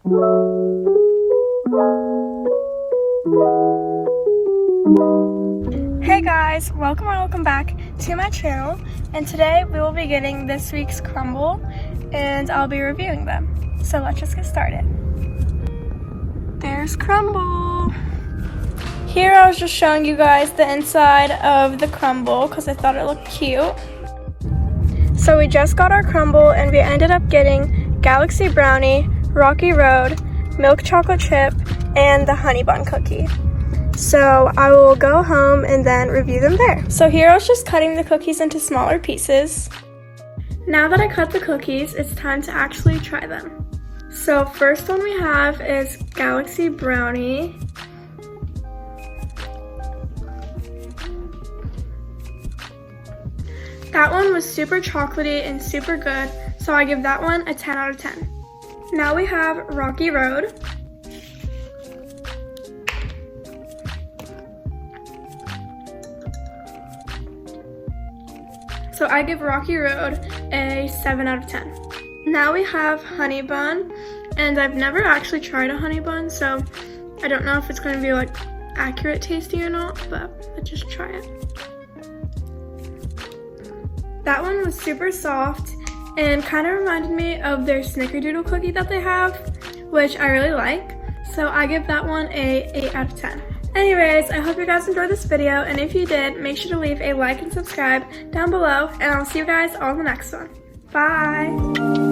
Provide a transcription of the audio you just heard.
Hey guys, welcome back to my channel, and today we will be getting this week's Crumbl and I'll be reviewing them. So let's just get started. There's Crumbl. Here I was just showing you guys the inside of the Crumbl because I thought it looked cute. So we just got our Crumbl and we ended up getting Galaxy Brownie, Rocky Road, Milk Chocolate Chip, and the Honey Bun Cookie. So I will go home and then review them there. So here I was just cutting the cookies into smaller pieces. Now that I cut the cookies, it's time to actually try them. So first one we have is Galaxy Brownie. That one was super chocolatey and super good, so I give that one a 10 out of 10. Now we have Rocky Road. So I give Rocky Road a 7 out of 10. Now we have Honey Bun, and I've never actually tried a honey bun, so I don't know if it's going to be like accurate tasting or not, but let's just try it. That one was super soft and kind of reminded me of their snickerdoodle cookie that they have, which I really like. So I give that one a 8 out of 10. Anyways, I hope you guys enjoyed this video, and if you did, make sure to leave a like and subscribe down below, and I'll see you guys all in the next one. Bye!